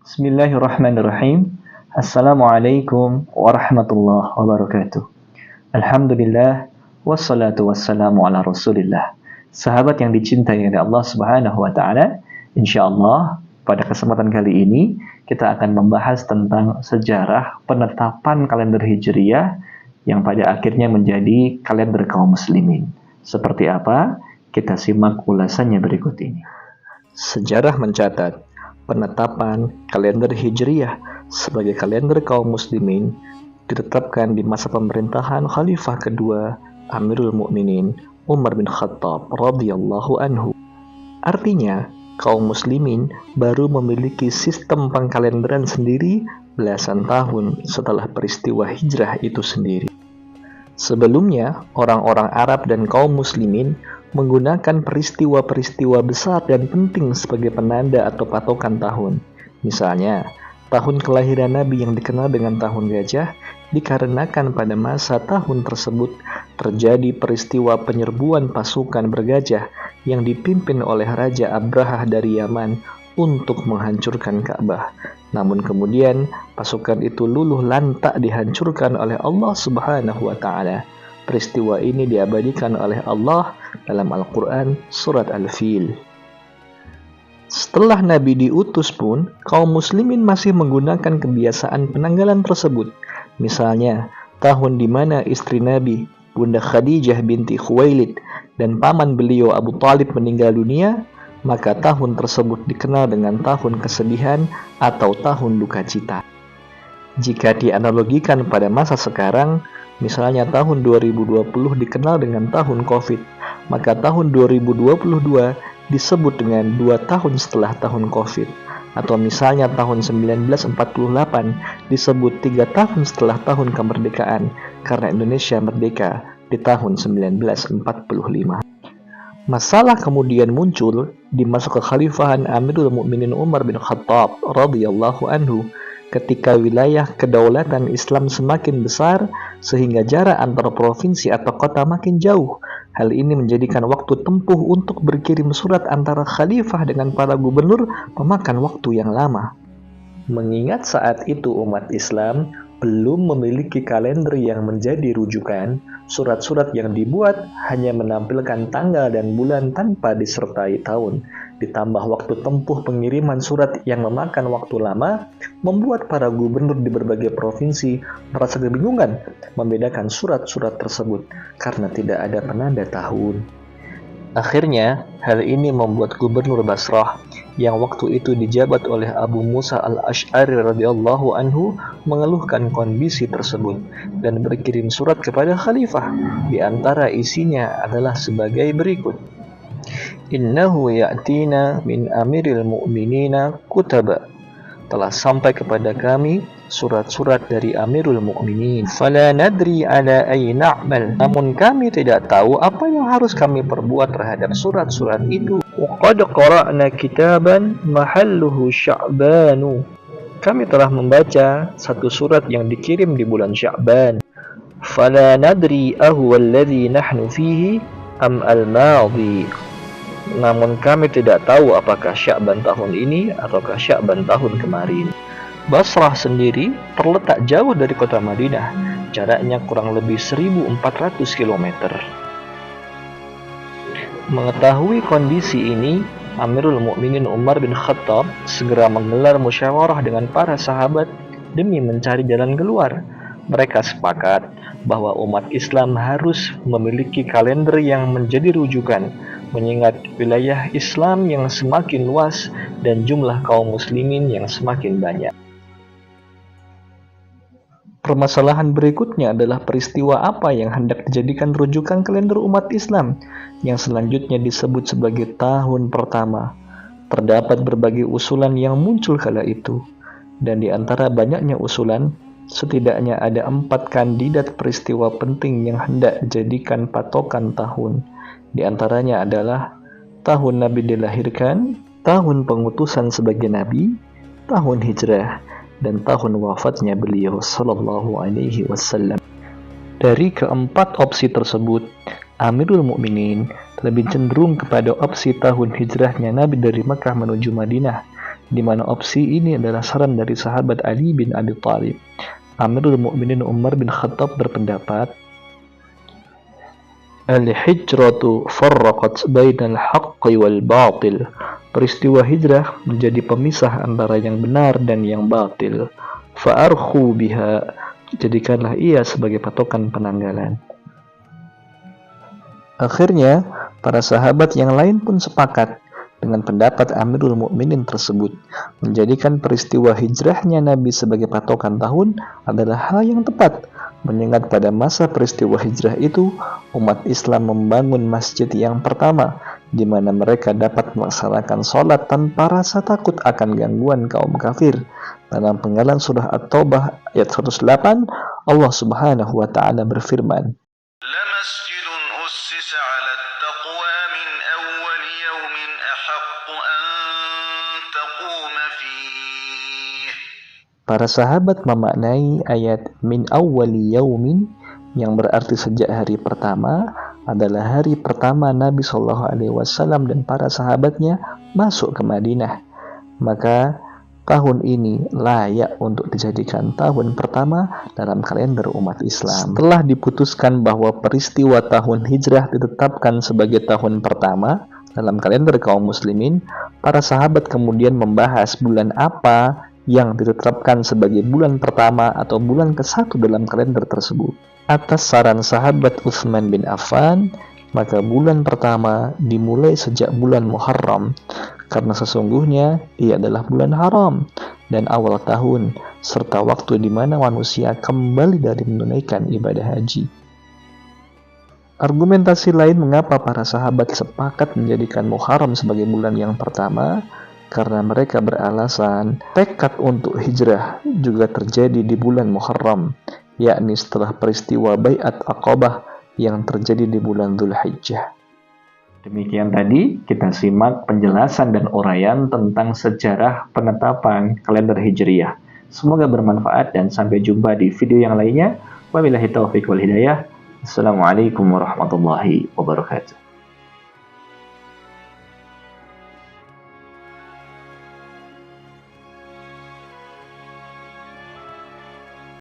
Bismillahirrahmanirrahim. Assalamualaikum warahmatullahi wabarakatuh. Alhamdulillah, wassalatu wassalamu ala rasulillah. Sahabat yang dicintai oleh Allah subhanahu wa ta'ala, insyaallah pada kesempatan kali ini kita akan membahas tentang sejarah penetapan kalender Hijriyah yang pada akhirnya menjadi kalender kaum muslimin. Seperti apa? Kita simak ulasannya berikut ini. Sejarah mencatat penetapan kalender Hijriyah sebagai kalender kaum muslimin ditetapkan di masa pemerintahan Khalifah kedua Amirul Mukminin Umar bin Khattab radhiyallahu anhu. Artinya, kaum muslimin baru memiliki sistem pengkalenderan sendiri belasan tahun setelah peristiwa hijrah itu sendiri. Sebelumnya, orang-orang Arab dan kaum muslimin menggunakan peristiwa-peristiwa besar dan penting sebagai penanda atau patokan tahun. Misalnya, tahun kelahiran Nabi yang dikenal dengan tahun gajah dikarenakan pada masa tahun tersebut terjadi peristiwa penyerbuan pasukan bergajah yang dipimpin oleh Raja Abrahah dari Yaman untuk menghancurkan Ka'bah. Namun kemudian pasukan itu luluh lantak dihancurkan oleh Allah Subhanahu wa taala. Peristiwa ini diabadikan oleh Allah dalam Al-Quran Surat Al-Fil. Setelah Nabi diutus pun, kaum muslimin masih menggunakan kebiasaan penanggalan tersebut. Misalnya, tahun di mana istri Nabi, Bunda Khadijah binti Khuwailid, dan paman beliau Abu Talib meninggal dunia, maka tahun tersebut dikenal dengan tahun kesedihan atau tahun duka cita. Jika dianalogikan pada masa sekarang, misalnya tahun 2020 dikenal dengan tahun COVID, maka tahun 2022 disebut dengan 2 tahun setelah tahun COVID. Atau misalnya tahun 1948 disebut 3 tahun setelah tahun kemerdekaan, karena Indonesia merdeka di tahun 1945. Masalah kemudian muncul di masa kekhalifahan Amirul Mukminin Umar bin Khattab radhiyallahu anhu, ketika wilayah kedaulatan Islam semakin besar sehingga jarak antar provinsi atau kota makin jauh. Hal ini menjadikan waktu tempuh untuk berkirim surat antara khalifah dengan para gubernur memakan waktu yang lama. Mengingat saat itu umat Islam belum memiliki kalender yang menjadi rujukan, surat-surat yang dibuat hanya menampilkan tanggal dan bulan tanpa disertai tahun. Ditambah waktu tempuh pengiriman surat yang memakan waktu lama, membuat para gubernur di berbagai provinsi merasa kebingungan membedakan surat-surat tersebut karena tidak ada penanda tahun. Akhirnya, hal ini membuat Gubernur Basrah yang waktu itu dijabat oleh Abu Musa al-Asy'ari radhiyallahu anhu mengeluhkan kondisi tersebut dan berkirim surat kepada khalifah. Di antara isinya adalah sebagai berikut. Innahu ya'tina min amiril mu'minina kutaba. Telah sampai kepada kami surat-surat dari Amirul Mukminin. Fala nadri ala ay na'mal. Namun kami tidak tahu apa yang harus kami perbuat terhadap surat-surat itu. Wa qad qara'na kitaban mahalluhu Sya'banu. Kami telah membaca satu surat yang dikirim di bulan Sya'ban. Fala nadri ahuwa alladhi nahnu fihi am al-madhi. Namun kami tidak tahu apakah Sya'ban tahun ini ataukah Sya'ban tahun kemarin. Basrah sendiri terletak jauh dari kota Madinah, jaraknya kurang lebih 1.400 km. Mengetahui kondisi ini, Amirul Mukminin Umar bin Khattab segera menggelar musyawarah dengan para sahabat demi mencari jalan keluar. Mereka sepakat bahwa umat Islam harus memiliki kalender yang menjadi rujukan, mengingat wilayah Islam yang semakin luas dan jumlah kaum muslimin yang semakin banyak. Permasalahan berikutnya adalah peristiwa apa yang hendak dijadikan rujukan kalender umat Islam yang selanjutnya disebut sebagai tahun pertama. Terdapat berbagai usulan yang muncul kala itu, dan di antara banyaknya usulan, setidaknya ada 4 kandidat peristiwa penting yang hendak dijadikan patokan tahun. Di antaranya adalah tahun Nabi dilahirkan, tahun pengutusan sebagai Nabi, tahun hijrah, dan tahun wafatnya beliau sallallahu alaihi wasallam. Dari keempat opsi tersebut, Amirul Mukminin lebih cenderung kepada opsi tahun hijrahnya Nabi dari Makkah menuju Madinah di mana opsi ini adalah saran dari sahabat Ali bin Abi Thalib. Amirul Mukminin Umar bin Khattab berpendapat, Al-hijratu farraqat bainal haqqi wal batil. Peristiwa hijrah menjadi pemisah antara yang benar dan yang batil. Fa'arkhu biha, jadikanlah ia sebagai patokan penanggalan. Akhirnya, para sahabat yang lain pun sepakat dengan pendapat Amirul Mukminin tersebut. Menjadikan peristiwa hijrahnya Nabi sebagai patokan tahun adalah hal yang tepat, mengingat pada masa peristiwa hijrah itu, umat Islam membangun masjid yang pertama, di mana mereka dapat melaksanakan sholat tanpa rasa takut akan gangguan kaum kafir. Dalam penggalan surah At-Taubah ayat 108, Allah Subhanahu wa Ta'ala berfirman, Para sahabat memaknai ayat min awwali yaumin yang berarti sejak hari pertama adalah hari pertama Nabi Shallallahu Alaihi Wasallam dan para sahabatnya masuk ke Madinah. Maka tahun ini layak untuk dijadikan tahun pertama dalam kalender umat Islam. Setelah diputuskan bahwa peristiwa tahun hijrah ditetapkan sebagai tahun pertama dalam kalender kaum muslimin, para sahabat kemudian membahas bulan apa yang ditetapkan sebagai bulan pertama atau bulan ke-1 dalam kalender tersebut. Atas saran sahabat Utsman bin Affan, maka bulan pertama dimulai sejak bulan Muharram, karena sesungguhnya ia adalah bulan haram dan awal tahun, serta waktu di mana manusia kembali dari menunaikan ibadah haji. Argumentasi lain mengapa para sahabat sepakat menjadikan Muharram sebagai bulan yang pertama, karena mereka beralasan tekad untuk hijrah juga terjadi di bulan Muharram, yakni setelah peristiwa Bai'at Aqabah yang terjadi di bulan Dzulhijjah. Demikian tadi kita simak penjelasan dan uraian tentang sejarah penetapan kalender Hijriyah. Semoga bermanfaat dan sampai jumpa di video yang lainnya. Wabillahi taufiq wal hidayah. Assalamualaikum warahmatullahi wabarakatuh.